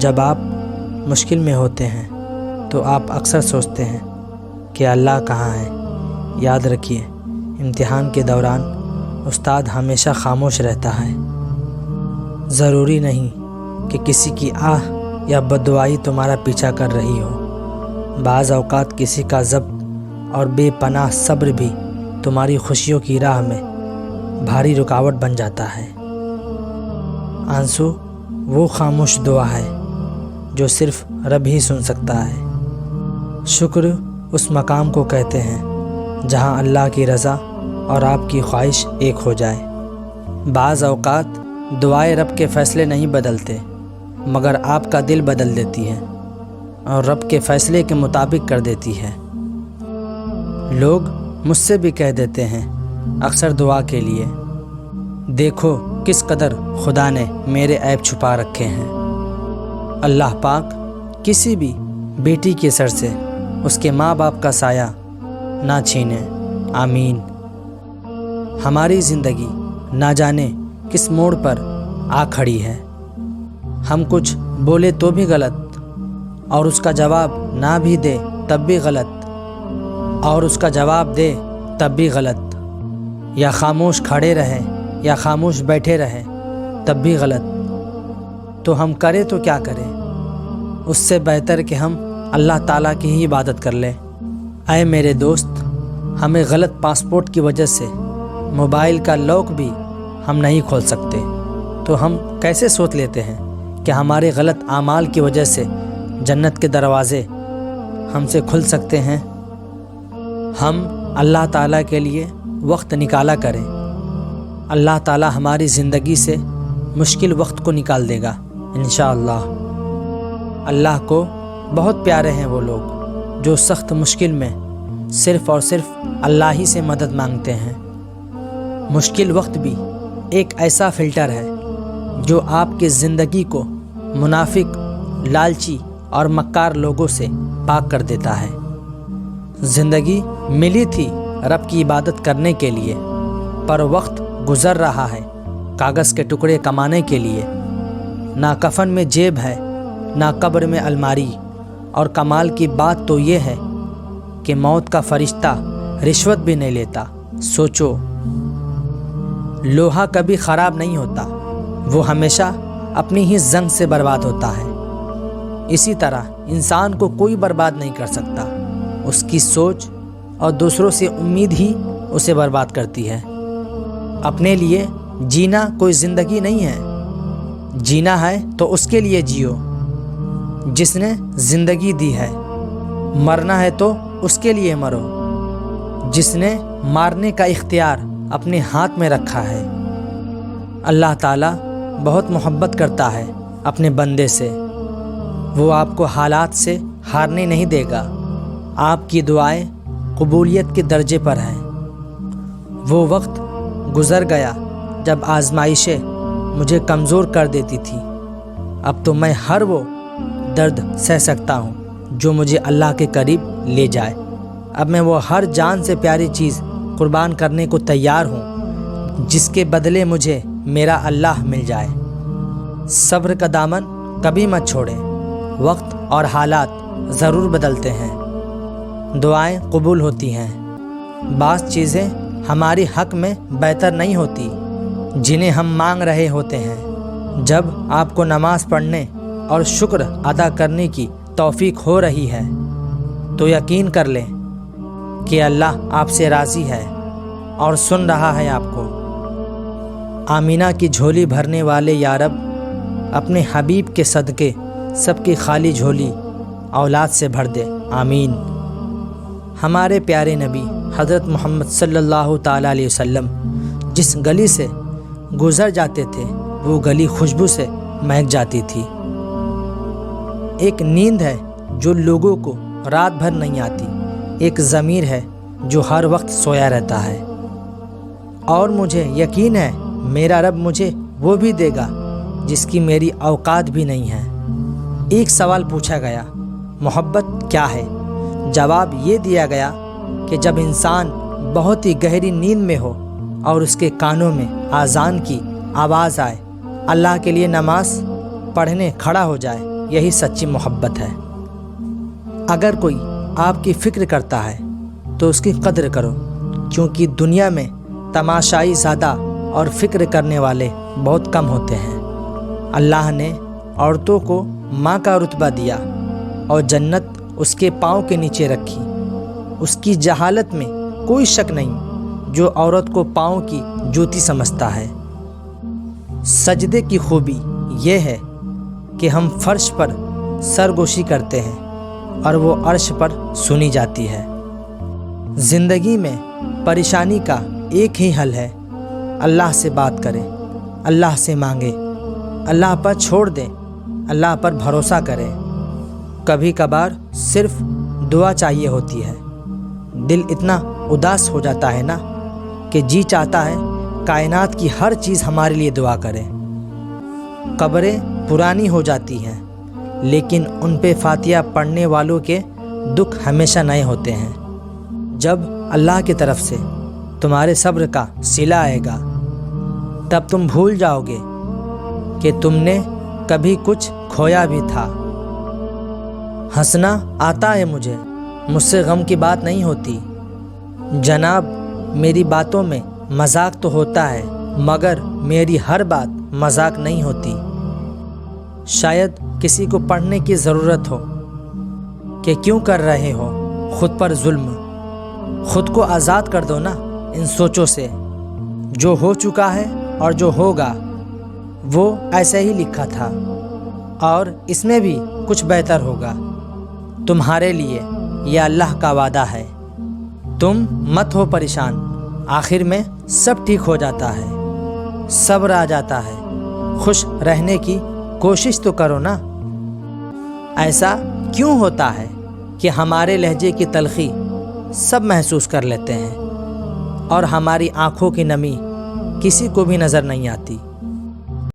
جب آپ مشکل میں ہوتے ہیں تو آپ اکثر سوچتے ہیں کہ اللہ کہاں ہے۔ یاد رکھیے، امتحان کے دوران استاد ہمیشہ خاموش رہتا ہے۔ ضروری نہیں کہ کسی کی آہ یا بددعائی تمہارا پیچھا کر رہی ہو۔ بعض اوقات کسی کا ضبط اور بے پناہ صبر بھی تمہاری خوشیوں کی راہ میں بھاری رکاوٹ بن جاتا ہے۔ آنسو وہ خاموش دعا ہے جو صرف رب ہی سن سکتا ہے۔ شکر اس مقام کو کہتے ہیں جہاں اللہ کی رضا اور آپ کی خواہش ایک ہو جائے۔ بعض اوقات دعائیں رب کے فیصلے نہیں بدلتے، مگر آپ کا دل بدل دیتی ہے اور رب کے فیصلے کے مطابق کر دیتی ہے۔ لوگ مجھ سے بھی کہہ دیتے ہیں اکثر دعا کے لیے، دیکھو کس قدر خدا نے میرے عیب چھپا رکھے ہیں۔ اللہ پاک کسی بھی بیٹی کے سر سے اس کے ماں باپ کا سایہ نہ چھینے، آمین۔ ہماری زندگی نہ جانے کس موڑ پر آ کھڑی ہے۔ ہم کچھ بولے تو بھی غلط، اور اس کا جواب نہ بھی دے تب بھی غلط، اور اس کا جواب دے تب بھی غلط، یا خاموش کھڑے رہے یا خاموش بیٹھے رہے تب بھی غلط۔ تو ہم کریں تو کیا کریں؟ اس سے بہتر کہ ہم اللہ تعالیٰ کی ہی عبادت کر لیں۔ اے میرے دوست، ہمیں غلط پاسپورٹ کی وجہ سے موبائل کا لاک بھی ہم نہیں کھول سکتے، تو ہم کیسے سوچ لیتے ہیں کہ ہمارے غلط اعمال کی وجہ سے جنت کے دروازے ہم سے کھل سکتے ہیں؟ ہم اللہ تعالیٰ کے لیے وقت نکالا کریں۔ اللہ تعالیٰ ہماری زندگی سے مشکل وقت کو نکال دے گا انشاءاللہ۔ اللہ کو بہت پیارے ہیں وہ لوگ جو سخت مشکل میں صرف اور صرف اللہ ہی سے مدد مانگتے ہیں۔ مشکل وقت بھی ایک ایسا فلٹر ہے جو آپ کی زندگی کو منافق، لالچی اور مکار لوگوں سے پاک کر دیتا ہے۔ زندگی ملی تھی رب کی عبادت کرنے کے لیے، پر وقت گزر رہا ہے کاغذ کے ٹکڑے کمانے کے لیے۔ نہ کفن میں جیب ہے، نہ قبر میں الماری، اور کمال کی بات تو یہ ہے کہ موت کا فرشتہ رشوت بھی نہیں لیتا۔ سوچو، لوہا کبھی خراب نہیں ہوتا، وہ ہمیشہ اپنی ہی زنگ سے برباد ہوتا ہے۔ اسی طرح انسان کو کوئی برباد نہیں کر سکتا، اس کی سوچ اور دوسروں سے امید ہی اسے برباد کرتی ہے۔ اپنے لیے جینا کوئی زندگی نہیں ہے، جینا ہے تو اس کے لیے جیو جس نے زندگی دی ہے، مرنا ہے تو اس کے لیے مرو جس نے مارنے کا اختیار اپنے ہاتھ میں رکھا ہے۔ اللہ تعالیٰ بہت محبت کرتا ہے اپنے بندے سے، وہ آپ کو حالات سے ہارنے نہیں دے گا۔ آپ کی دعائیں قبولیت کے درجے پر ہیں۔ وہ وقت گزر گیا جب آزمائشیں مجھے کمزور کر دیتی تھی، اب تو میں ہر وہ درد سہ سکتا ہوں جو مجھے اللہ کے قریب لے جائے۔ اب میں وہ ہر جان سے پیاری چیز قربان کرنے کو تیار ہوں جس کے بدلے مجھے میرا اللہ مل جائے۔ صبر کا دامن کبھی مت چھوڑیں، وقت اور حالات ضرور بدلتے ہیں، دعائیں قبول ہوتی ہیں۔ بعض چیزیں ہماری حق میں بہتر نہیں ہوتی جنہیں ہم مانگ رہے ہوتے ہیں۔ جب آپ کو نماز پڑھنے اور شکر ادا کرنے کی توفیق ہو رہی ہے تو یقین کر لیں کہ اللہ آپ سے راضی ہے اور سن رہا ہے آپ کو۔ آمینہ کی جھولی بھرنے والے یا رب، اپنے حبیب کے صدقے سب کی خالی جھولی اولاد سے بھر دے، آمین۔ ہمارے پیارے نبی حضرت محمد صلی اللہ تعالیٰ علیہ وسلم جس گلی سے گزر جاتے تھے وہ گلی خوشبو سے مہک جاتی تھی۔ ایک نیند ہے جو لوگوں کو رات بھر نہیں آتی، ایک ضمیر ہے جو ہر وقت سویا رہتا ہے، اور مجھے یقین ہے میرا رب مجھے وہ بھی دے گا جس کی میری اوقات بھی نہیں ہے۔ ایک سوال پوچھا گیا، محبت کیا ہے؟ جواب یہ دیا گیا کہ جب انسان بہت ہی گہری نیند میں ہو اور اس کے کانوں میں اذان کی آواز آئے، اللہ کے لیے نماز پڑھنے کھڑا ہو جائے، یہی سچی محبت ہے۔ اگر کوئی آپ کی فکر کرتا ہے تو اس کی قدر کرو، کیونکہ دنیا میں تماشائی زیادہ اور فکر کرنے والے بہت کم ہوتے ہیں۔ اللہ نے عورتوں کو ماں کا رتبہ دیا اور جنت اس کے پاؤں کے نیچے رکھی۔ اس کی جہالت میں کوئی شک نہیں جو عورت کو پاؤں کی جوتی سمجھتا ہے۔ سجدے کی خوبی یہ ہے کہ ہم فرش پر سرگوشی کرتے ہیں اور وہ عرش پر سنی جاتی ہے۔ زندگی میں پریشانی کا ایک ہی حل ہے، اللہ سے بات کریں، اللہ سے مانگیں، اللہ پر چھوڑ دیں، اللہ پر بھروسہ کریں۔ کبھی کبھار صرف دعا چاہیے ہوتی ہے۔ دل اتنا اداس ہو جاتا ہے نا کہ جی چاہتا ہے کائنات کی ہر چیز ہمارے لیے دعا کرے۔ قبریں پرانی ہو جاتی ہیں، لیکن ان پہ فاتحہ پڑھنے والوں کے دکھ ہمیشہ نئے ہوتے ہیں۔ جب اللہ کی طرف سے تمہارے صبر کا صلہ آئے گا، تب تم بھول جاؤ گے کہ تم نے کبھی کچھ کھویا بھی تھا۔ ہنسنا آتا ہے مجھ سے غم کی بات نہیں ہوتی۔ جناب میری باتوں میں مذاق تو ہوتا ہے، مگر میری ہر بات مذاق نہیں ہوتی۔ شاید کسی کو پڑھنے کی ضرورت ہو کہ کیوں کر رہے ہو خود پر ظلم، خود کو آزاد کر دو نا ان سوچوں سے۔ جو ہو چکا ہے اور جو ہوگا وہ ایسے ہی لکھا تھا، اور اس میں بھی کچھ بہتر ہوگا۔ تمہارے لیے یہ اللہ کا وعدہ ہے۔ تم مت ہو پریشان، آخر میں سب ٹھیک ہو جاتا ہے، صبر آ جاتا ہے۔ خوش رہنے کی کوشش تو کرو نا۔ ایسا کیوں ہوتا ہے کہ ہمارے لہجے کی تلخی سب محسوس کر لیتے ہیں اور ہماری آنکھوں کی نمی کسی کو بھی نظر نہیں آتی؟